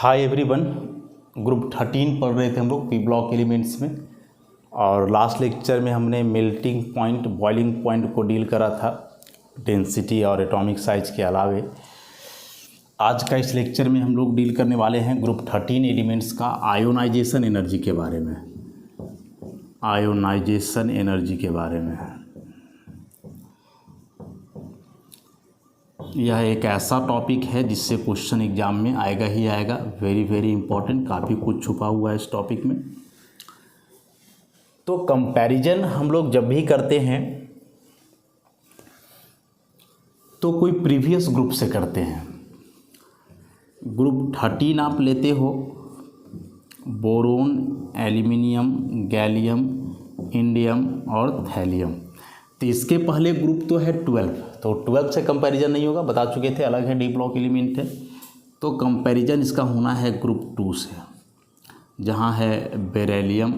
Hi everyone. Group 13 पढ़ रहे थे हम लोग पी ब्लॉक एलिमेंट्स में, और लास्ट लेक्चर में हमने मेल्टिंग पॉइंट, बॉइलिंग पॉइंट को डील करा था डेंसिटी और एटॉमिक साइज के अलावे। आज का इस लेक्चर में हम लोग डील करने वाले हैं ग्रुप 13 एलिमेंट्स का आयोनाइजेशन एनर्जी के बारे में। आयोनाइजेशन एनर्जी के बारे में यह एक ऐसा टॉपिक है जिससे क्वेश्चन एग्जाम में आएगा ही आएगा। वेरी वेरी इंपॉर्टेंट, काफ़ी कुछ छुपा हुआ है इस टॉपिक में। तो कंपैरिजन हम लोग जब भी करते हैं तो कोई प्रीवियस ग्रुप से करते हैं। ग्रुप 13 आप लेते हो, बोरोन, एल्यूमिनियम, गैलियम, इंडियम और थैलियम। तो इसके पहले ग्रुप तो है 12, तो 12 से कंपैरिजन नहीं होगा, बता चुके थे, अलग है, डी ब्लॉक एलिमेंट है। तो कंपैरिजन इसका होना है ग्रुप 2 से, जहाँ है beryllium,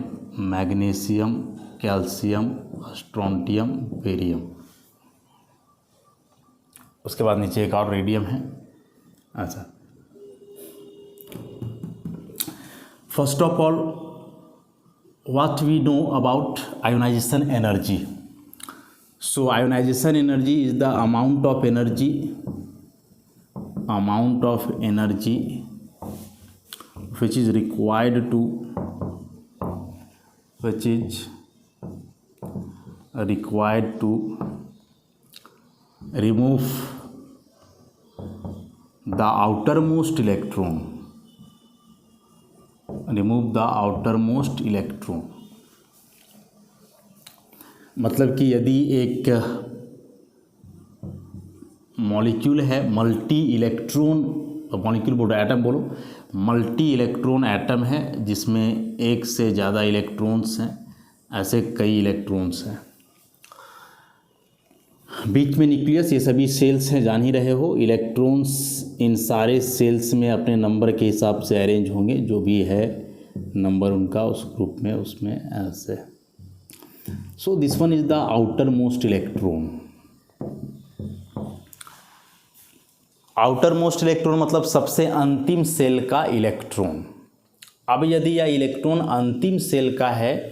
magnesium, calcium, strontium, barium. उसके बाद नीचे एक और रेडियम है। अच्छा, first of all what we know about ionization energy. So ionization energy is the amount of energy which is required to remove the outermost electron। मतलब कि यदि एक मॉलिक्यूल है, मल्टी इलेक्ट्रॉन, मॉलिक्यूल बोलो, एटम बोलो, multi electron atom है जिसमें एक से ज़्यादा इलेक्ट्रॉन्स हैं, ऐसे कई इलेक्ट्रॉन्स हैं, बीच में न्यूक्लियस, ये सभी सेल्स हैं, जान ही रहे हो। इलेक्ट्रॉन्स इन सारे सेल्स में अपने नंबर के हिसाब से अरेंज होंगे, जो भी है नंबर उनका उस ग्रुप में, उसमें ऐसे। So this one is the outermost electron। outermost electron मतलब सबसे अंतिम सेल का इलेक्ट्रॉन। अब यदि यह इलेक्ट्रॉन अंतिम सेल का है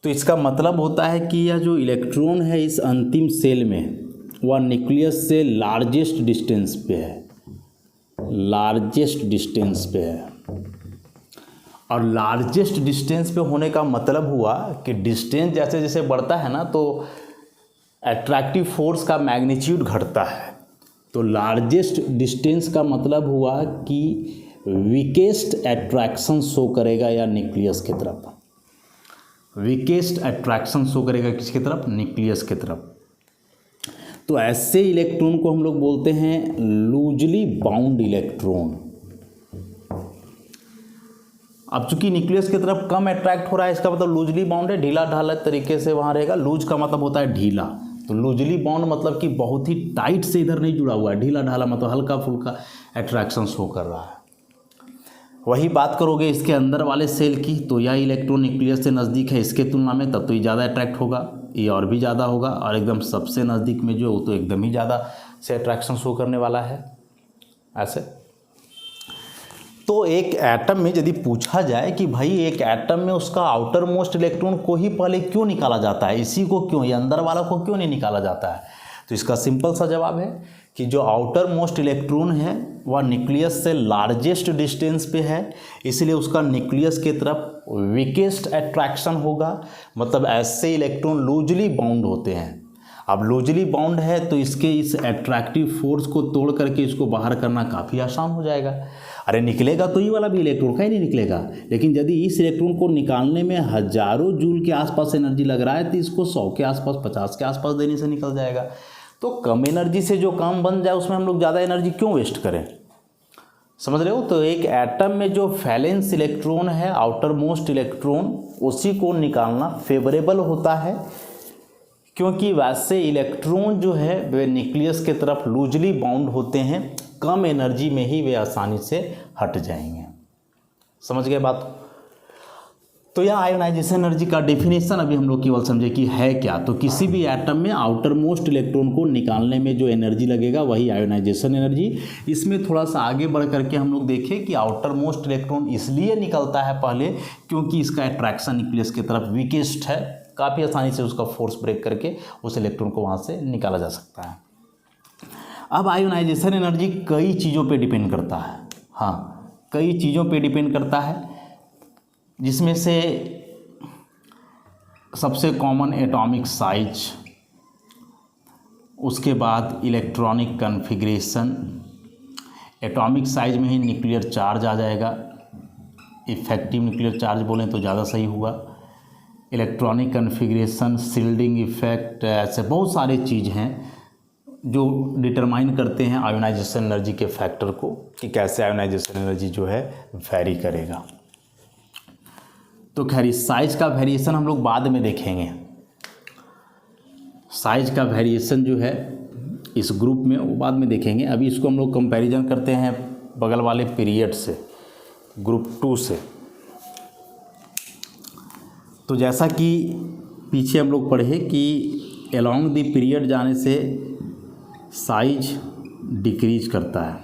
तो इसका मतलब होता है कि यह जो इलेक्ट्रॉन है इस अंतिम सेल में, वह न्यूक्लियस से लार्जेस्ट डिस्टेंस पे है, लार्जेस्ट डिस्टेंस पे है। और लार्जेस्ट डिस्टेंस पे होने का मतलब हुआ कि डिस्टेंस जैसे जैसे बढ़ता है ना, तो एट्रैक्टिव फोर्स का मैग्नीट्यूड घटता है। तो लार्जेस्ट डिस्टेंस का मतलब हुआ कि वीकेस्ट एट्रैक्शन शो करेगा या न्यूक्लियस की तरफ, वीकेस्ट एट्रैक्शन शो करेगा किसकी तरफ, न्यूक्लियस की तरफ। तो ऐसे इलेक्ट्रॉन को हम लोग बोलते हैं लूजली बाउंड इलेक्ट्रॉन। अब चूंकि न्यूक्लियस की तरफ कम अट्रैक्ट हो रहा है, इसका मतलब लूजली बाउंड है, ढीला ढाला तरीके से वहाँ रहेगा। लूज का मतलब होता है ढीला, तो लूजली बाउंड मतलब कि बहुत ही टाइट से इधर नहीं जुड़ा हुआ है। ढीला ढाला मतलब हल्का फुल्का अट्रैक्शन शो कर रहा है। वही बात करोगे इसके अंदर वाले सेल की, तो यह इलेक्ट्रॉन न्यूक्लियस से नज़दीक है इसके तुलना में, तब तो ये ज़्यादा अट्रैक्ट होगा, ये और भी ज़्यादा होगा। और एकदम सबसे नज़दीक में जो है वो तो एकदम ही ज़्यादा से अट्रैक्शन शो करने वाला है, ऐसे। तो एक एटम में यदि पूछा जाए कि भाई एक एटम में उसका आउटर मोस्ट इलेक्ट्रॉन को ही पहले क्यों निकाला जाता है, इसी को क्यों, ये अंदर वाला को क्यों नहीं निकाला जाता है, तो इसका सिंपल सा जवाब है कि जो आउटर मोस्ट इलेक्ट्रॉन है वह न्यूक्लियस से लार्जेस्ट डिस्टेंस पे है, इसलिए उसका न्यूक्लियस की तरफ वीकेस्ट अट्रैक्शन होगा। मतलब ऐसे इलेक्ट्रॉन लूजली बाउंड होते हैं। अब लूजली बाउंड है तो इसके इस एट्रैक्टिव फोर्स को तोड़ करके इसको बाहर करना काफ़ी आसान हो जाएगा। अरे निकलेगा तो ये वाला भी इलेक्ट्रॉन, कहीं नहीं निकलेगा, लेकिन यदि इस इलेक्ट्रॉन को निकालने में हजारों जूल के आसपास एनर्जी लग रहा है तो इसको 100 के आसपास, 50 के आसपास देने से निकल जाएगा। तो कम एनर्जी से जो काम बन जाए उसमें हम लोग ज़्यादा एनर्जी क्यों वेस्ट करें, समझ रहे हो। तो एक एटम में जो वैलेंस इलेक्ट्रॉन है, आउटर मोस्ट इलेक्ट्रॉन, उसी को निकालना फेवरेबल होता है, क्योंकि वैसे इलेक्ट्रॉन जो है वे न्यूक्लियस के तरफ लूजली बाउंड होते हैं, कम एनर्जी में ही वे आसानी से हट जाएंगे। समझ गए बात। तो यह आयोनाइजेशन एनर्जी का डेफिनेशन अभी हम लोग केवल समझे कि है क्या। तो किसी भी एटम में आउटर मोस्ट इलेक्ट्रॉन को निकालने में जो एनर्जी लगेगा वही आयोनाइजेशन एनर्जी। इसमें थोड़ा सा आगे बढ़ करके हम लोग देखें कि आउटर मोस्ट इलेक्ट्रॉन इसलिए निकलता है पहले क्योंकि इसका अट्रैक्शन न्यूक्लियस की तरफ वीकेस्ट है, काफ़ी आसानी से उसका फोर्स ब्रेक करके उस इलेक्ट्रॉन को वहाँ से निकाला जा सकता है। अब आयोनाइजेशन एनर्जी कई चीज़ों पे डिपेंड करता है, हाँ कई चीज़ों पे डिपेंड करता है, जिसमें से सबसे कॉमन एटॉमिक साइज, उसके बाद इलेक्ट्रॉनिक कन्फिग्रेशन, एटॉमिक साइज में ही न्यूक्लियर चार्ज आ जाएगा, इफेक्टिव न्यूक्लियर चार्ज बोलें तो ज़्यादा सही हुआ, इलेक्ट्रॉनिक कन्फिग्रेशन, शील्डिंग इफेक्ट, ऐसे बहुत सारे चीज़ हैं जो डिटरमाइन करते हैं आयोनाइजेशन एनर्जी के फैक्टर को कि कैसे आयोनाइजेशन एनर्जी जो है वेरी करेगा। तो खैर इस साइज का वेरिएशन हम लोग बाद में देखेंगे। साइज का वेरिएशन जो है इस ग्रुप में वो बाद में देखेंगे। अभी इसको हम लोग कंपैरिजन करते हैं बगल वाले पीरियड से, ग्रुप 2 से। तो जैसा कि पीछे हम लोग पढ़े कि अलोंग द पीरियड जाने से साइज डिक्रीज करता है,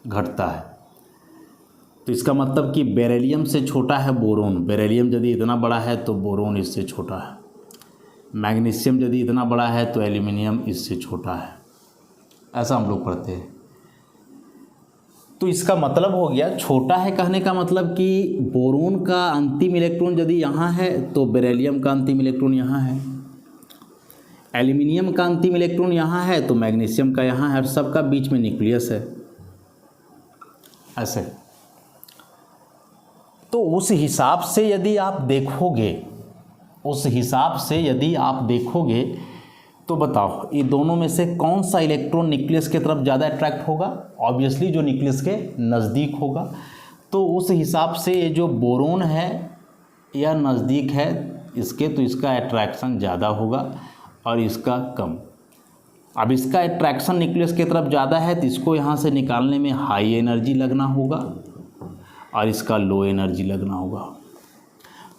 घटता है। तो इसका मतलब कि बेरिलियम से छोटा है बोरोन, बेरिलियम यदि इतना बड़ा है तो बोरोन इससे छोटा है, मैग्नीशियम यदि इतना बड़ा है तो एल्यूमिनियम इससे छोटा है, ऐसा हम लोग पढ़ते हैं। तो इसका मतलब हो गया, छोटा है कहने का मतलब कि बोरोन का अंतिम इलेक्ट्रॉन यदि यहाँ है तो बेरिलियम का अंतिम इलेक्ट्रॉन यहाँ है, एल्यूमिनियम का अंतिम इलेक्ट्रॉन यहाँ है तो मैग्नीशियम का यहाँ है, और सबका बीच में न्यूक्लियस है, ऐसे। तो उस हिसाब से यदि आप देखोगे, तो बताओ ये दोनों में से कौन सा इलेक्ट्रॉन न्यूक्लियस की तरफ ज़्यादा अट्रैक्ट होगा? ऑब्वियसली जो न्यूक्लियस के नज़दीक होगा। तो उस हिसाब से ये जो बोरोन है या नज़दीक है इसके, तो इसका अट्रैक्शन ज़्यादा होगा और इसका कम। अब इसका अट्रैक्शन न्यूक्लियस की तरफ ज़्यादा है तो इसको यहाँ से निकालने में हाई एनर्जी लगना होगा और इसका लो एनर्जी लगना होगा।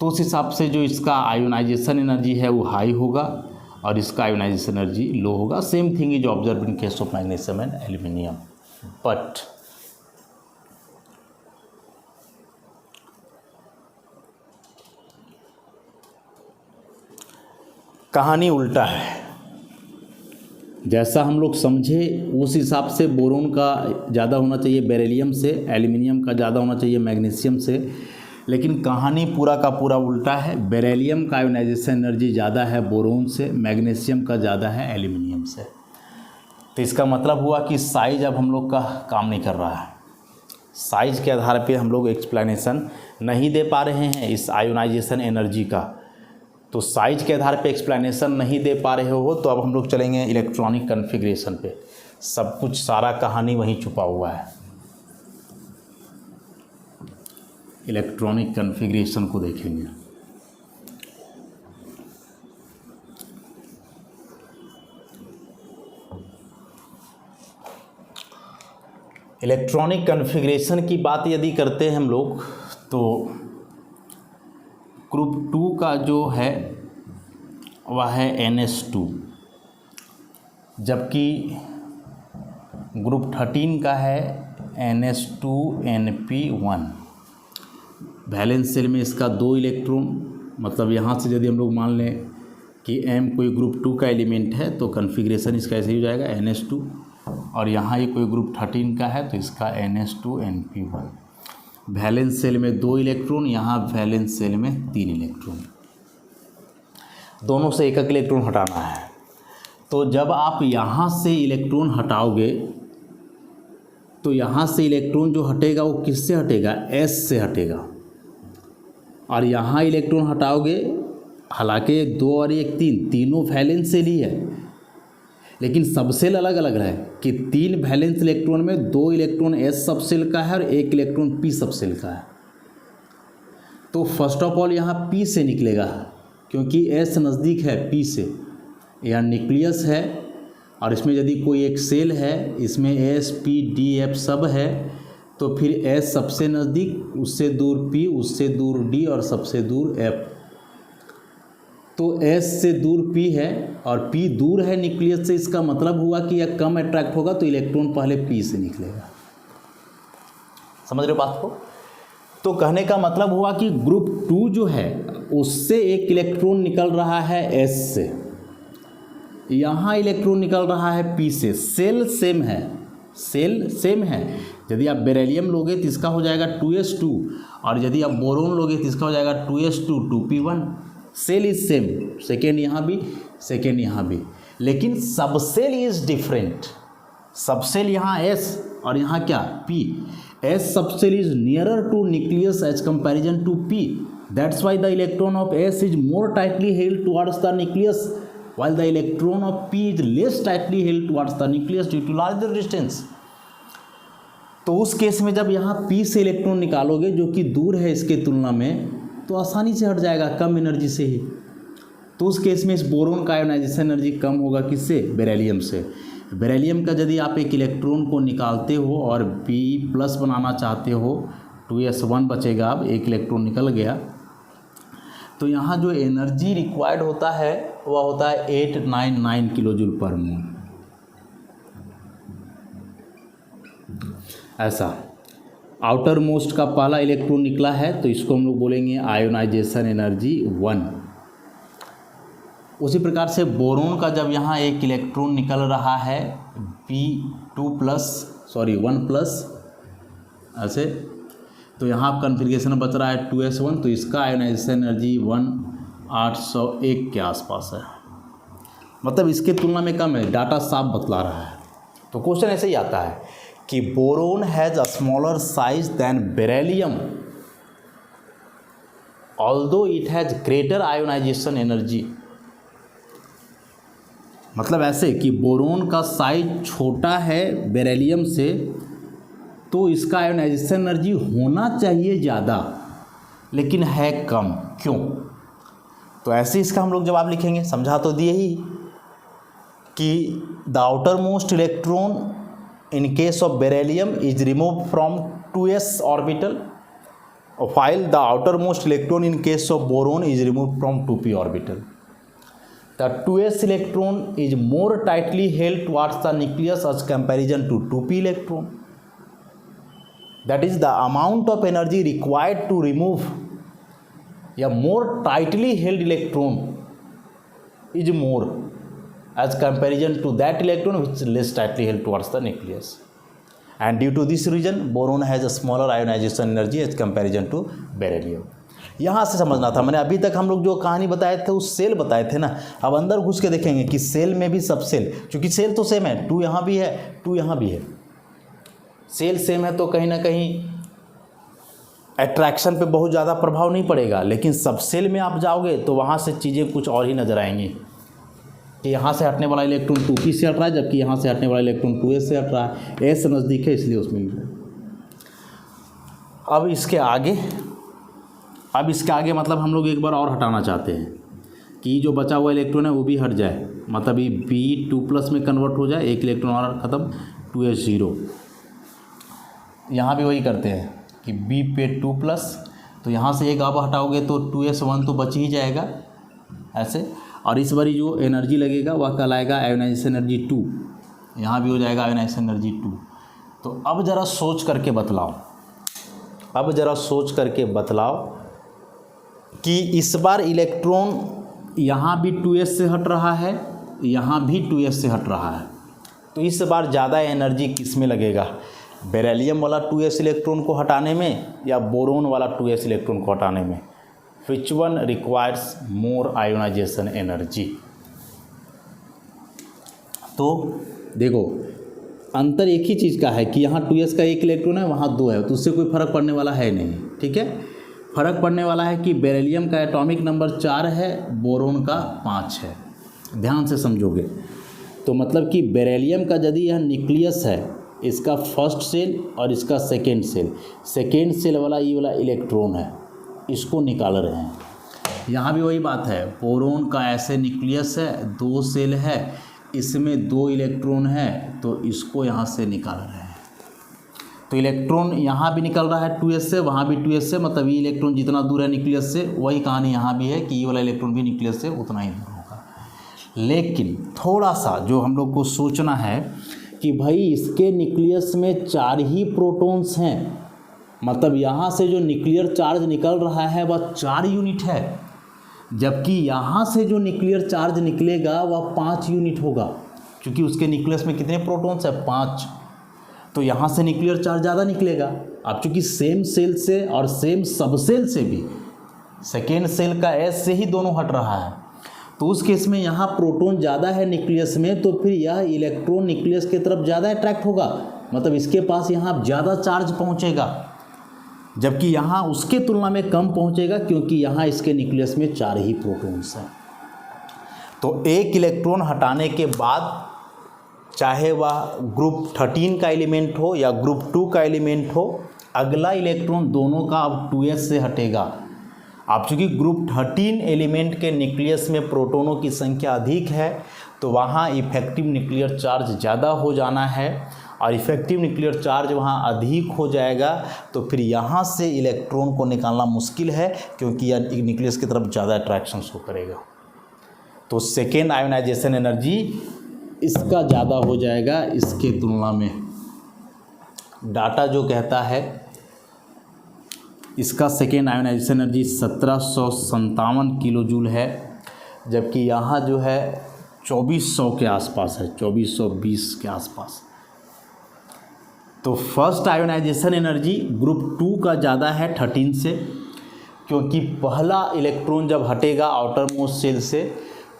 तो उस हिसाब से जो इसका आयोनाइजेशन एनर्जी है वो हाई होगा और इसका आयोनाइजेशन एनर्जी लो होगा। Same thing is observe in case of magnesium and aluminium. But कहानी उल्टा है। जैसा हम लोग समझे उस हिसाब से बोरोन का ज़्यादा होना चाहिए बेरिलियम से, एल्यूमिनियम का ज़्यादा होना चाहिए मैग्नीशियम से, लेकिन कहानी पूरा का पूरा उल्टा है। बेरिलियम का आयोनाइजेशन एनर्जी ज़्यादा है बोरोन से, मैग्नीशियम का ज़्यादा है एल्यूमिनियम से। तो इसका मतलब हुआ कि साइज अब हम लोग का काम नहीं कर रहा है। साइज के आधार पे हम लोग एक्सप्लेनेशन नहीं दे पा रहे हैं इस आयोनाइजेशन एनर्जी का। तो साइज के आधार पे एक्सप्लेनेशन नहीं दे पा रहे हो तो अब हम लोग चलेंगे इलेक्ट्रॉनिक कन्फिग्रेशन पे। सब कुछ सारा कहानी वहीं छुपा हुआ है। इलेक्ट्रॉनिक कन्फिग्रेशन को देखेंगे। इलेक्ट्रॉनिक कन्फिग्रेशन की बात यदि करते हैं हम लोग तो ग्रुप 2 का जो है वह है NS2, जबकि ग्रुप 13 का है NS2NP1। वैलेंस शेल में इसका 2 इलेक्ट्रॉन, मतलब यहाँ से यदि हम लोग मान लें कि M कोई ग्रुप 2 का एलिमेंट है तो कन्फिग्रेशन इसका ऐसे ही हो जाएगा NS2, और यहाँ ये कोई ग्रुप 13 का है तो इसका NS2NP1। वैलेंस शेल में 2 इलेक्ट्रॉन, यहाँ वैलेंस शेल में 3 इलेक्ट्रॉन, दोनों से एक एक इलेक्ट्रॉन हटाना है। तो जब आप यहाँ से इलेक्ट्रॉन हटाओगे तो यहाँ से इलेक्ट्रॉन जो हटेगा वो किससे हटेगा? S से हटेगा। और यहाँ इलेक्ट्रॉन हटाओगे, हालांकि 2 और 1 3, तीनों वैलेंस शेल ही है, लेकिन सब सेल अलग अलग है कि 3 वैलेंस इलेक्ट्रॉन में 2 इलेक्ट्रॉन S सब सेल का है और 1 इलेक्ट्रॉन P सब सेल का है। तो फर्स्ट ऑफ ऑल यहाँ P से निकलेगा क्योंकि S नज़दीक है P से, यहाँ न्यूक्लियस है और इसमें यदि कोई एक सेल है, इसमें S P D F सब है, तो फिर एस सबसे नज़दीक, उससे दूर पी, उससे दूर डी और सबसे दूर एफ। तो एस से दूर पी है और पी दूर है न्यूक्लियस से, इसका मतलब हुआ कि यह कम अट्रैक्ट होगा तो इलेक्ट्रॉन पहले पी से निकलेगा। समझ रहे हो बात को? तो कहने का मतलब हुआ कि ग्रुप 2 जो है उससे एक इलेक्ट्रॉन निकल रहा है एस से, यहाँ इलेक्ट्रॉन निकल रहा है पी से। सेल सेम है, सेल सेम है। यदि आप बेरिलियम लोगे तो इसका हो जाएगा 2s2 और यदि आप बोरोन लोगे तो इसका हो जाएगा 2s2 2p1। Cell is same, second यहाँ भी, सेकेंड यहाँ भी, लेकिन subshell is different. Subshell यहाँ s और यहाँ क्या p। s subshell is nearer to nucleus as comparison to p। That's why the electron of s is more tightly held towards the nucleus while the electron of p is less tightly held towards the nucleus due to larger distance। तो उस case में जब यहाँ p से electron निकालोगे जो कि दूर है इसके तुलना में, तो आसानी से हट जाएगा कम एनर्जी से ही। तो उस केस में इस बोरोन का आयोनाइजेशन एनर्जी कम होगा किससे? बेरिलियम से। बेरिलियम का यदि आप एक इलेक्ट्रॉन को निकालते हो और p+ बनाना चाहते हो, 2s1 बचेगा, अब एक इलेक्ट्रॉन निकल गया, तो यहाँ जो एनर्जी रिक्वायर्ड होता है वह होता है 899 किलो जूल पर मोल। ऐसा आउटर मोस्ट का पहला इलेक्ट्रॉन निकला है तो इसको हम लोग बोलेंगे आयोनाइजेशन एनर्जी 1। उसी प्रकार से बोरोन का जब यहाँ एक इलेक्ट्रॉन निकल रहा है B2+, 1+, ऐसे, तो यहाँ कन्फिग्रेशन बच रहा है 2s1, तो इसका आयोनाइजेशन एनर्जी 1801 के आसपास है, मतलब इसके तुलना में कम है, डाटा साफ बतला रहा है। तो क्वेश्चन ऐसे ही आता है कि boron has a smaller size than beryllium although it has greater ionization energy. मतलब ऐसे कि बोरोन का साइज छोटा है बेरिलियम से, तो इसका आयोनाइजेशन एनर्जी होना चाहिए ज़्यादा लेकिन है कम। क्यों? तो ऐसे इसका हम लोग जवाब लिखेंगे। समझा तो दिए ही कि the outer most electron in case of beryllium is remove from 2s orbital, while the outermost electron in case of boron is removed from 2p orbital. The 2s electron is more tightly held towards the nucleus as comparison to 2p electron. That is, the amount of energy required to remove a more tightly held electron is more as comparison to that electron which is less tightly held towards the nucleus. And due to this reason, boron has a smaller ionization energy as comparison to beryllium. यहाँ से समझना था। मैंने अभी तक हम लोग जो कहानी बताए थे उस सेल बताए थे ना, अब अंदर घुस के देखेंगे कि सेल में भी सब सेल, क्योंकि सेल तो सेम है, 2 यहाँ भी है 2 यहाँ भी है, सेल सेम है तो कहीं ना कहीं अट्रैक्शन पे बहुत ज़्यादा प्रभाव नहीं पड़ेगा। लेकिन सब सेल में आप जाओगे तो वहाँ से चीज़ें कुछ और ही नज़र आएंगी कि यहाँ से हटने वाला इलेक्ट्रॉन 2p से हट रहा है जबकि यहाँ से हटने वाला इलेक्ट्रॉन 2s से हट रहा है, s नज़दीक है इसलिए उसमें। अब इसके आगे मतलब हम लोग एक बार और हटाना चाहते हैं कि जो बचा हुआ इलेक्ट्रॉन है वो भी हट जाए, मतलब ये B2+ में कन्वर्ट हो जाए, एक इलेक्ट्रॉन और ख़त्म, 2s0। यहाँ भी वही करते हैं कि B पे 2+, तो यहाँ से एक आप हटाओगे तो 2s1 तो बच ही जाएगा ऐसे, और इस बारी जो एनर्जी लगेगा वह कहलाएगा आयोनाइजेशन एनर्जी 2, यहाँ भी हो जाएगा आयोनाइजेशन एनर्जी 2। तो अब ज़रा सोच करके बतलाओ, कि इस बार इलेक्ट्रॉन यहाँ भी 2s से हट रहा है, यहाँ भी 2s से हट रहा है, तो इस बार ज़्यादा एनर्जी किस में लगेगा, बेरिलियम वाला 2s इलेक्ट्रॉन को हटाने में या बोरोन वाला 2s इलेक्ट्रॉन को हटाने में? Which one requires more ionization energy? तो देखो अंतर एक ही चीज़ का है कि यहाँ 2s का एक इलेक्ट्रॉन है, वहाँ 2 है, तो उससे कोई फ़र्क पड़ने वाला है नहीं। ठीक है, फ़र्क पड़ने वाला है कि बेरिलियम का एटॉमिक नंबर 4 है, बोरोन का 5 है। ध्यान से समझोगे तो मतलब कि बेरिलियम का यदि यह न्यूक्लियस है, इसका फर्स्ट सेल और इसका सेकेंड सेल वाला ये वाला इलेक्ट्रॉन है, इसको निकाल रहे हैं। यहाँ भी वही बात है, बोरोन का ऐसे न्यूक्लियस है, 2 सेल है, इसमें 2 इलेक्ट्रॉन है, तो इसको यहाँ से निकाल रहे हैं। तो इलेक्ट्रॉन यहाँ भी निकल रहा है 2s से, वहाँ भी 2s से, मतलब ये इलेक्ट्रॉन जितना दूर है न्यूक्लियस से वही कहानी यहाँ भी है कि ये वाला इलेक्ट्रॉन भी न्यूक्लियस से उतना ही दूर होगा। लेकिन थोड़ा सा जो हम लोग को सोचना है कि भाई इसके न्यूक्लियस में 4 ही प्रोटॉन्स हैं, मतलब यहाँ से जो न्यूक्लियर चार्ज निकल रहा है वह 4 यूनिट है, जबकि यहाँ से जो न्यूक्लियर चार्ज निकलेगा वह 5 यूनिट होगा, क्योंकि उसके न्यूक्लियस में कितने प्रोटॉन्स है 5। तो यहाँ से न्यूक्लियर चार्ज ज़्यादा निकलेगा। अब चूँकि सेम सेल से और सेम सबसेल से भी सेकेंड सेल का एस से ही दोनों हट रहा है, तो उस केस में यहाँ प्रोटॉन ज़्यादा है न्यूक्लियस में, तो फिर यह इलेक्ट्रॉन न्यूक्लियस की तरफ ज़्यादा अट्रैक्ट होगा, मतलब इसके पास यहाँ ज़्यादा चार्ज पहुँचेगा, जबकि यहाँ उसके तुलना में कम पहुँचेगा, क्योंकि यहाँ इसके न्यूक्लियस में 4 ही प्रोटॉन्स हैं। तो एक इलेक्ट्रॉन हटाने के बाद चाहे वह ग्रुप 13 का एलिमेंट हो या ग्रुप 2 का एलिमेंट हो, अगला इलेक्ट्रॉन दोनों का अब 2s से हटेगा। अब चूँकि ग्रुप 13 एलिमेंट के न्यूक्लियस में प्रोटॉनों की संख्या अधिक है, तो वहाँ इफेक्टिव न्यूक्लियर चार्ज ज़्यादा हो जाना है, और इफेक्टिव न्यूक्लियर चार्ज वहाँ अधिक हो जाएगा, तो फिर यहाँ से इलेक्ट्रॉन को निकालना मुश्किल है, क्योंकि यह न्यूक्लियस की तरफ ज़्यादा अट्रैक्शन शो करेगा। तो सेकेंड आयोनाइजेशन एनर्जी इसका ज़्यादा हो जाएगा इसके तुलना में। डाटा जो कहता है इसका second ionization energy 1757 kilo joule है, जबकि यहाँ जो है 2400 के आसपास है, 2420 के आसपास। तो फर्स्ट आयोनाइजेशन एनर्जी ग्रुप 2 का ज़्यादा है 13 से, क्योंकि पहला इलेक्ट्रॉन जब हटेगा आउटर मोस्ट सेल से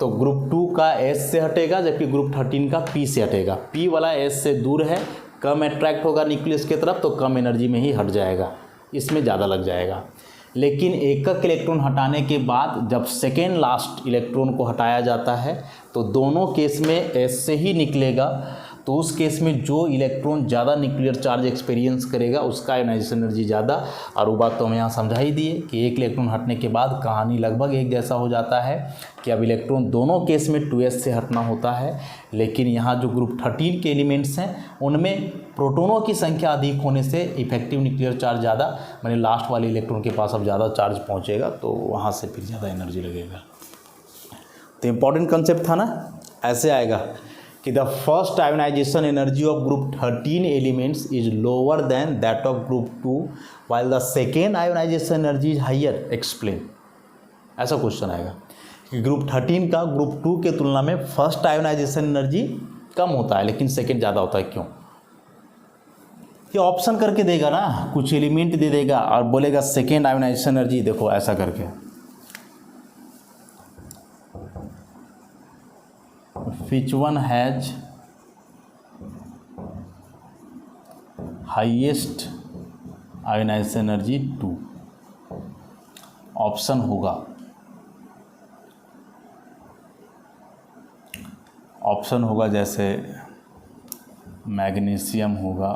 तो ग्रुप 2 का S से हटेगा, जबकि ग्रुप 13 का P से हटेगा। P वाला S से दूर है, कम अट्रैक्ट होगा न्यूक्लियस की तरफ, तो कम एनर्जी में ही हट जाएगा, इसमें ज़्यादा लग जाएगा। लेकिन एकक इलेक्ट्रॉन हटाने के बाद जब सेकेंड लास्ट इलेक्ट्रॉन को हटाया जाता है तो दोनों केस में S से ही निकलेगा, तो उस केस में जो इलेक्ट्रॉन ज़्यादा न्यूक्लियर चार्ज एक्सपीरियंस करेगा उसका आयोनाइजेशन एनर्जी ज़्यादा। और वो बात तो हम यहाँ समझा ही दिए कि एक इलेक्ट्रॉन हटने के बाद कहानी लगभग एक जैसा हो जाता है कि अब इलेक्ट्रॉन दोनों केस में 2s से हटना होता है। लेकिन यहाँ जो ग्रुप 13 के एलिमेंट्स हैं उनमें प्रोटोनों की संख्या अधिक होने से इफेक्टिव न्यूक्लियर चार्ज ज़्यादा, मैंने लास्ट वाले इलेक्ट्रॉन के पास अब ज़्यादा चार्ज पहुँचेगा, तो वहाँ से फिर ज़्यादा एनर्जी लगेगा। तो इम्पॉर्टेंट कंसेप्ट था ना, ऐसे आएगा कि the first ionization energy of group 13 elements is lower than that of group 2 while the second ionization energy is higher, explain. ऐसा क्वेश्चन आएगा कि ग्रुप 13 का ग्रुप 2 के तुलना में फर्स्ट आयोनाइजेशन एनर्जी कम होता है लेकिन सेकेंड ज़्यादा होता है, क्यों? ये ऑप्शन करके देगा ना, कुछ एलिमेंट दे देगा और बोलेगा सेकेंड आयोनाइजेशन एनर्जी देखो ऐसा करके। Which one has highest ionization energy 2? Option होगा, ऑप्शन होगा जैसे मैग्नीशियम होगा,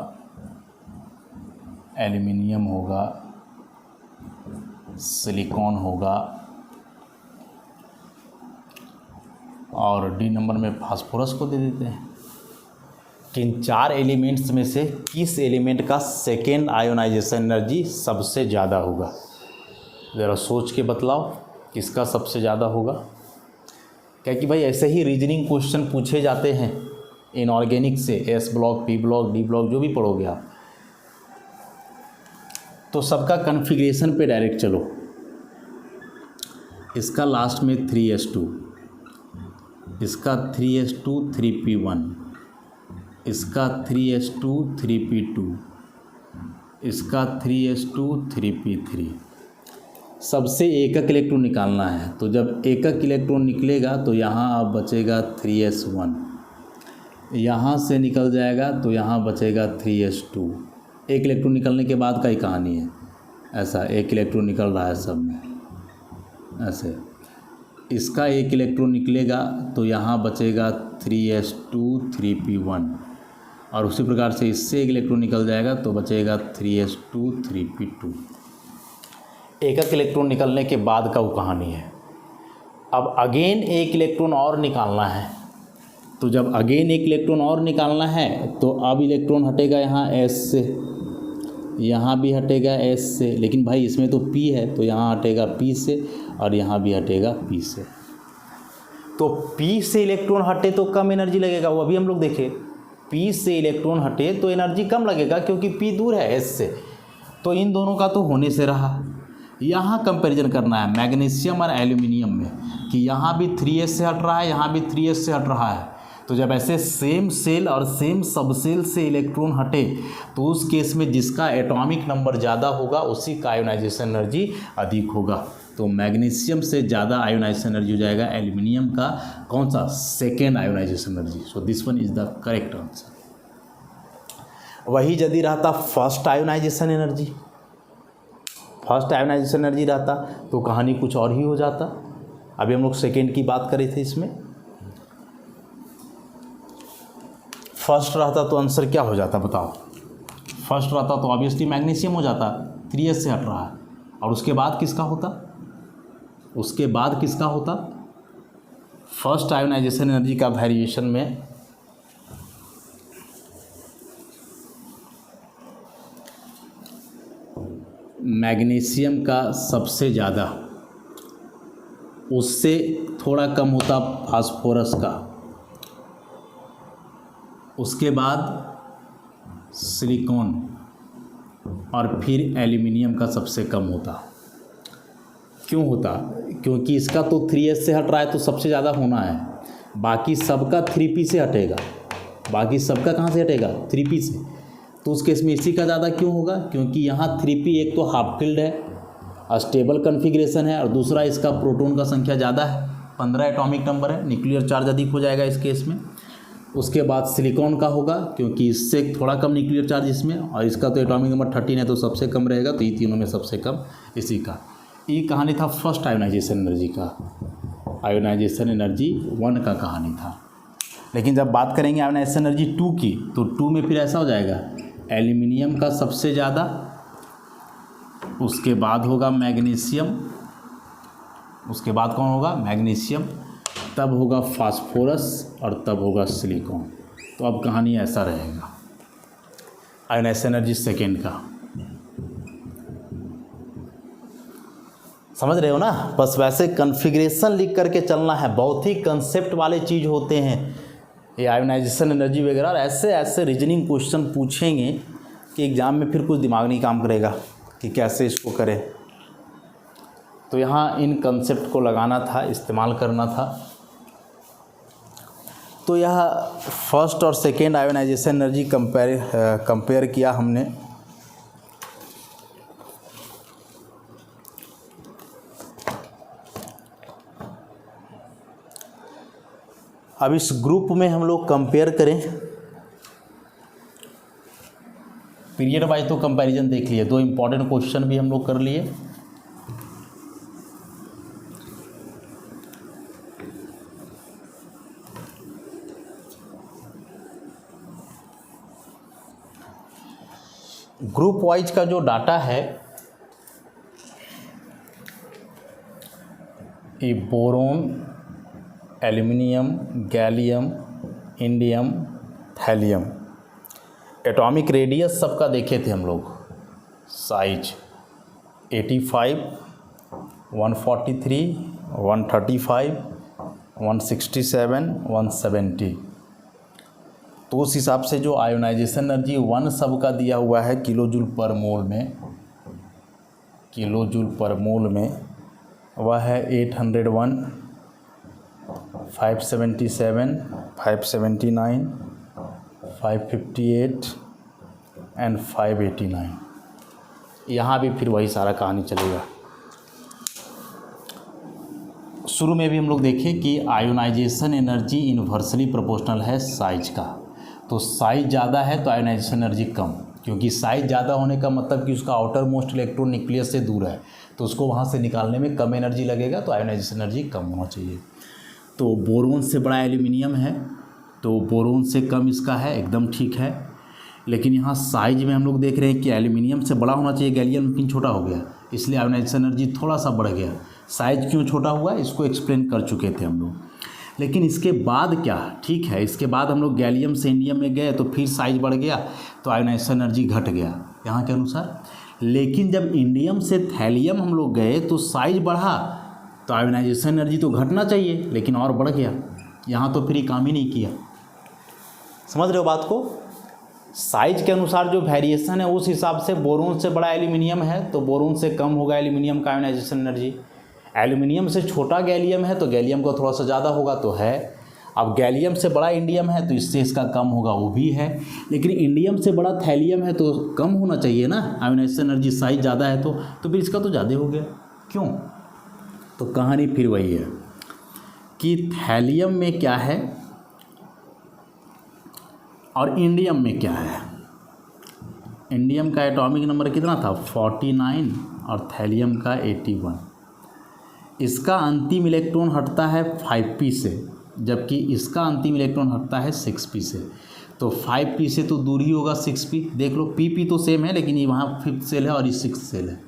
एल्युमिनियम होगा, सिलिकॉन होगा, और डी नंबर में फास्फोरस को दे देते हैं। कि इन 4 एलिमेंट्स में से किस एलिमेंट का सेकेंड आयोनाइजेशन एनर्जी सबसे ज़्यादा होगा? ज़रा सोच के बतलाओ किसका सबसे ज़्यादा होगा। क्या कि भाई ऐसे ही रीजनिंग क्वेश्चन पूछे जाते हैं इनऑर्गेनिक से, S block, P block, D block, जो भी पढ़ोगे आप, तो सबका कन्फिग्रेशन पे डायरेक्ट चलो। इसका लास्ट में 3s2, इसका 3s2 3p1, इसका 3s2 3p2, इसका 3s2 3p3। सबसे एकक इलेक्ट्रॉन निकालना है, तो जब एकक इलेक्ट्रॉन निकलेगा तो यहाँ अब बचेगा 3s1, यहाँ से निकल जाएगा तो यहाँ बचेगा 3s2। एक इलेक्ट्रॉन निकलने के बाद का ही कहानी है, ऐसा एक इलेक्ट्रॉन निकल रहा है सब में ऐसे। इसका एक इलेक्ट्रॉन निकलेगा तो यहाँ बचेगा 3s2 3p1, और उसी प्रकार से इससे एक इलेक्ट्रॉन निकल जाएगा तो बचेगा 3s2 3p2। एकक इलेक्ट्रॉन निकलने के बाद का वो कहानी है। अब अगेन एक इलेक्ट्रॉन और निकालना है, तो जब अगेन एक इलेक्ट्रॉन और निकालना है तो अब इलेक्ट्रॉन हटेगा यहाँ s से, यहाँ भी हटेगा S से, लेकिन भाई इसमें तो P है तो यहाँ हटेगा P से और यहाँ भी हटेगा P से। तो P से इलेक्ट्रॉन हटे तो कम एनर्जी लगेगा, वो अभी हम लोग देखें। P से इलेक्ट्रॉन हटे तो एनर्जी कम लगेगा क्योंकि P दूर है S से। तो इन दोनों का तो होने से रहा। यहाँ कंपैरिजन करना है मैग्नीशियम और एल्यूमिनियम में कि यहाँ भी 3s से हट रहा है, यहाँ भी 3s से हट रहा है। तो जब ऐसे सेम सेल और सेम सबसेल से इलेक्ट्रॉन हटे तो उस केस में जिसका एटॉमिक नंबर ज़्यादा होगा उसी का आयोनाइजेशन एनर्जी अधिक होगा। तो मैग्नीशियम से ज़्यादा आयोनाइजेशन एनर्जी हो जाएगा एल्यूमिनियम का कौन सा, second ionization energy. So this one is the correct answer. वही यदि रहता first ionization energy, first ionization energy रहता तो कहानी कुछ और ही हो जाता। अभी हम लोग सेकेंड की बात करे थे, इसमें फर्स्ट रहता तो आंसर क्या हो जाता बताओ। फर्स्ट रहता तो ऑब्वियसली मैग्नीशियम हो जाता, 3s से हट रहा है। और उसके बाद किसका होता, उसके बाद किसका होता, फर्स्ट आयोनाइजेशन एनर्जी का वेरिएशन में मैग्नीशियम का सबसे ज़्यादा, उससे थोड़ा कम होता फास्फोरस का, उसके बाद सिलिकॉन और फिर एल्यूमिनियम का सबसे कम होता। क्यों होता, क्योंकि इसका तो 3s से हट रहा है तो सबसे ज़्यादा होना है, बाकी सबका 3p से हटेगा। बाकी सबका कहाँ से हटेगा, 3p से। तो उस केस में इसी का ज़्यादा क्यों होगा, क्योंकि यहाँ 3p एक तो हाफ फिल्ड है, स्टेबल कन्फिग्रेशन है, और दूसरा इसका प्रोटॉन का संख्या ज़्यादा है, 15 एटॉमिक नंबर है, न्यूक्लियर चार्ज अधिक हो जाएगा इस केस में। उसके बाद सिलिकॉन का होगा क्योंकि इससे थोड़ा कम न्यूक्लियर चार्ज इसमें, और इसका तो एटॉमिक नंबर 13 है तो सबसे कम रहेगा। तो ये तीनों में सबसे कम इसी का। ये कहानी था फर्स्ट आयोनाइजेशन एनर्जी का, आयोनाइजेशन एनर्जी 1 का कहानी था। लेकिन जब बात करेंगे आयोनाइजेशन एनर्जी 2 की, तो 2 में फिर ऐसा हो जाएगा एल्यूमिनियम का सबसे ज़्यादा, उसके बाद होगा मैग्नीशियम, उसके बाद कौन होगा, मैग्नीशियम, तब होगा फास्फोरस और तब होगा सिलिकॉन। तो अब कहानी ऐसा रहेगा आयोनाइजेशन एनर्जी सेकेंड का। समझ रहे हो ना, बस वैसे कन्फिग्रेशन लिख करके चलना है। बहुत ही कंसेप्ट वाले चीज़ होते हैं ये आयोनाइजेशन एनर्जी वगैरह, और ऐसे ऐसे रीजनिंग क्वेश्चन पूछेंगे कि एग्ज़ाम में फिर कुछ दिमाग नहीं काम करेगा कि कैसे इसको करें। तो यहाँ इन कंसेप्ट को लगाना था, इस्तेमाल करना था। तो यह फर्स्ट और सेकेंड आयोनाइजेशन एनर्जी कंपेयर किया हमने। अब इस ग्रुप में हम लोग कंपेयर करें, पीरियड वाइज तो कंपैरिजन देख लिए, 2 इम्पॉर्टेंट क्वेश्चन भी हम लोग कर लिए। ग्रुप वाइज का जो डाटा है, ये boron, aluminium, gallium, indium, thallium, atomic radius सबका देखे थे हम लोग। साइज 85, 143, 135, 167, 170। तो उस हिसाब से जो आयोनाइजेशन एनर्जी 1 सबका दिया हुआ है किलोजूल पर मोल में, किलोजूल पर मोल में, वह है 801, 577, 579, 558 एंड 589। यहाँ भी फिर वही सारा कहानी चलेगा। शुरू में भी हम लोग देखें कि आयोनाइजेशन एनर्जी इन्वर्सली प्रोपोर्शनल है साइज का। तो साइज ज़्यादा है तो आयोनाइजेशन एनर्जी कम, क्योंकि साइज ज़्यादा होने का मतलब कि उसका आउटर मोस्ट इलेक्ट्रॉन न्यूक्लियस से दूर है, तो उसको वहाँ से निकालने में कम एनर्जी लगेगा, तो आयोनाइजेशन एनर्जी कम होना चाहिए। तो बोरोन से बड़ा एल्यूमिनियम है, तो बोरोन से कम इसका है, एकदम ठीक है। लेकिन यहाँ साइज में हम लोग देख रहे हैं कि एल्यूमिनियम से बड़ा होना चाहिए, गैलियम लेकिन छोटा हो गया, इसलिए आयोनाइजेशन एनर्जी थोड़ा सा बढ़ गया। साइज क्यों छोटा हुआ इसको एक्सप्लेन कर चुके थे हम लोग। लेकिन इसके बाद क्या, ठीक है, इसके बाद हम लोग गैलियम से इंडियम में गए तो फिर साइज बढ़ गया, तो आयोनाइजेशन एनर्जी घट गया। यहाँ के अनुसार। लेकिन जब इंडियम से थैलियम हम लोग गए तो साइज बढ़ा, तो आयोनाइजेशन एनर्जी तो घटना चाहिए, लेकिन और बढ़ गया। यहाँ तो फिर काम ही नहीं किया। समझ रहे हो बात को? साइज के अनुसार जो वेरिएशन है उस हिसाब से बोरोन से बड़ा एल्यूमिनियम है तो बोरोन से कम होगा एल्यूमिनियम का आयोनाइजेशन एनर्जी। एल्यूमिनियम से छोटा गैलियम है तो गैलियम का थोड़ा सा ज़्यादा होगा, तो है। अब गैलियम से बड़ा इंडियम है तो इससे इसका कम होगा, वो भी है। लेकिन इंडियम से बड़ा थैलियम है तो कम होना चाहिए ना आयोनाइजेशन एनर्जी, साइज ज़्यादा है तो फिर इसका तो ज़्यादा हो गया। क्यों? तो कहानी फिर वही है कि थैलियम में क्या है और इंडियम में क्या है। इंडियम का एटॉमिक नंबर कितना था? 49 और थैलियम का 81। इसका अंतिम इलेक्ट्रॉन हटता है 5p से, जबकि इसका अंतिम इलेक्ट्रॉन हटता है 6p से। तो 5p से तो दूर ही होगा 6p। देख लो p तो सेम है, लेकिन ये वहाँ 5th सेल है और ये 6th सेल है।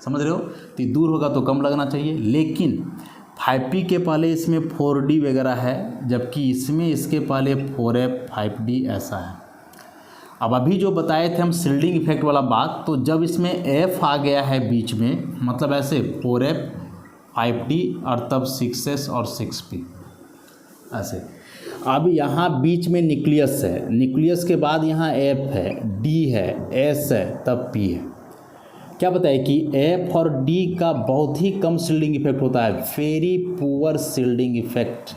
समझ रहे हो? तो दूर होगा तो कम लगना चाहिए। लेकिन 5p के पहले इसमें 4d वगैरह है, जबकि इसमें इसके पहले 4f 5d ऐसा है। अब अभी जो बताए थे हम शिल्डिंग इफेक्ट वाला बात, तो जब इसमें f आ गया है बीच में, मतलब ऐसे 4f 5d और तब 6s और 6p ऐसे। अब यहाँ बीच में न्यूक्लियस है, न्यूक्लियस के बाद यहाँ f है, d है, s है, तब p है। क्या बताए कि f और d का बहुत ही कम शिल्डिंग इफेक्ट होता है, वेरी पुअर शिल्डिंग इफेक्ट,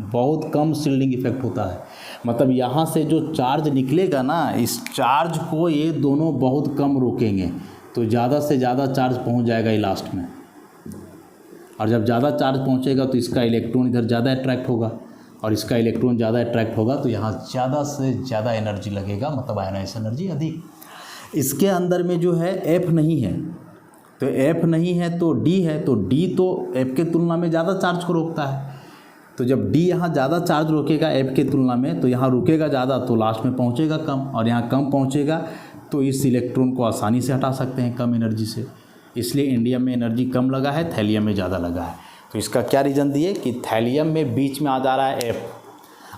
बहुत कम शिल्डिंग इफेक्ट होता है। मतलब यहाँ से जो चार्ज निकलेगा ना, इस चार्ज को ये दोनों बहुत कम रोकेंगे, तो ज़्यादा से ज़्यादा चार्ज पहुँच जाएगा ये लास्ट में। और जब ज़्यादा चार्ज पहुँचेगा तो इसका इलेक्ट्रॉन इधर ज़्यादा अट्रैक्ट होगा, और इसका इलेक्ट्रॉन ज़्यादा अट्रैक्ट होगा तो यहाँ ज़्यादा से ज़्यादा एनर्जी लगेगा, मतलब आयोनाइजेशन एनर्जी अधिक। इसके अंदर में जो है F नहीं है, तो F नहीं है तो D है, तो D तो F के तुलना में ज़्यादा चार्ज को रोकता है। तो जब D यहाँ ज़्यादा चार्ज रोकेगा F के तुलना में, तो यहाँ रुकेगा ज़्यादा तो लास्ट में पहुँचेगा कम, और यहाँ कम पहुँचेगा तो इस इलेक्ट्रॉन को आसानी से हटा सकते हैं कम एनर्जी से। इसलिए इंडियम में एनर्जी कम लगा है, थैलियम में ज़्यादा लगा है। तो इसका क्या रीज़न दिए कि थैलियम में बीच में आ जा रहा है F,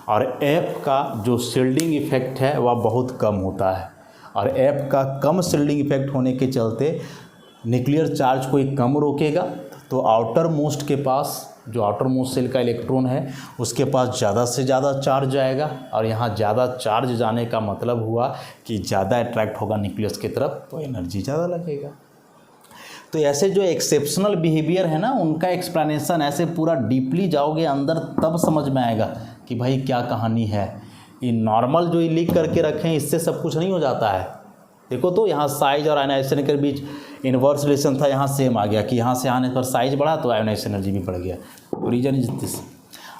और F का जो शिल्डिंग इफेक्ट है वह बहुत कम होता है, और F का कम शिल्डिंग इफेक्ट होने के चलते न्यूक्लियर चार्ज को एक कम रोकेगा, तो आउटर मोस्ट के पास, जो आउटर मोस्ट सेल का इलेक्ट्रॉन है उसके पास ज़्यादा से ज़्यादा चार्ज जाएगा, और यहाँ ज़्यादा चार्ज जाने का मतलब हुआ कि ज़्यादा अट्रैक्ट होगा न्यूक्लियस की तरफ, तो एनर्जी ज़्यादा लगेगा। तो ऐसे जो एक्सेप्शनल बिहेवियर है ना, उनका एक्सप्लेनेशन ऐसे पूरा डीपली जाओगे अंदर तब समझ में आएगा कि भाई क्या कहानी है। ये नॉर्मल जो ये लिख करके रखे हैं इससे सब कुछ नहीं हो जाता है। देखो तो यहाँ साइज और आयोनाइजेशन के बीच इन्वर्स रिलेशन था, यहाँ सेम आ गया कि यहाँ से आने पर साइज बढ़ा तो आयोनाइजेशन एनर्जी भी बढ़ गया। तो रीजन इज दिस।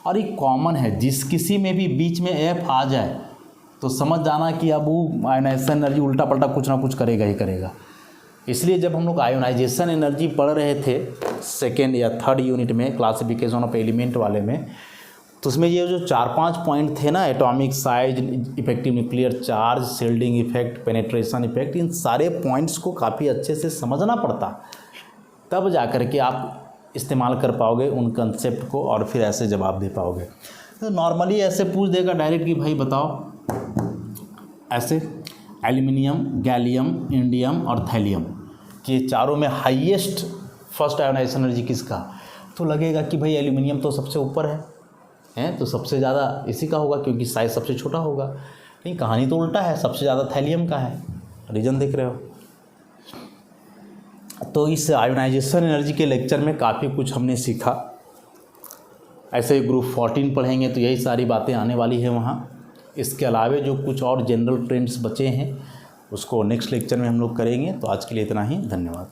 और ये कॉमन है, जिस किसी में भी बीच में F आ जाए तो समझ जाना कि अब वो आयोनाइजेशन एनर्जी उल्टा पल्टा कुछ ना कुछ करेगा ही करेगा। इसलिए जब हम लोग आयोनाइजेशन एनर्जी पढ़ रहे थे 2nd या 3rd यूनिट में क्लासिफिकेशन ऑफ एलिमेंट वाले में, तो उसमें ये जो 4-5 पॉइंट थे ना, atomic size, effective nuclear charge, shielding effect, penetration effect, इन सारे पॉइंट्स को काफ़ी अच्छे से समझना पड़ता, तब जा कर के आप इस्तेमाल कर पाओगे उन कंसेप्ट को और फिर ऐसे जवाब दे पाओगे। तो नॉर्मली ऐसे पूछ देगा डायरेक्ट कि भाई बताओ, ऐसे एल्यूमिनियम, गैलियम, इंडियम और थैलियम के चारों में हाईएस्ट फर्स्ट आयोनाइजेशन एनर्जी किसका, तो लगेगा कि भाई एल्यूमिनियम तो सबसे ऊपर है, तो सबसे ज़्यादा इसी का होगा क्योंकि साइज सबसे छोटा होगा। नहीं, कहानी तो उल्टा है, सबसे ज़्यादा थैलियम का है। रीजन देख रहे हो। तो इस आयोनाइजेशन एनर्जी के लेक्चर में काफ़ी कुछ हमने सीखा। ऐसे ग्रुप 14 पढ़ेंगे तो यही सारी बातें आने वाली है वहाँ। इसके अलावे जो कुछ और जनरल ट्रेंड्स बचे हैं उसको नेक्स्ट लेक्चर में हम लोग करेंगे। तो आज के लिए इतना ही, धन्यवाद।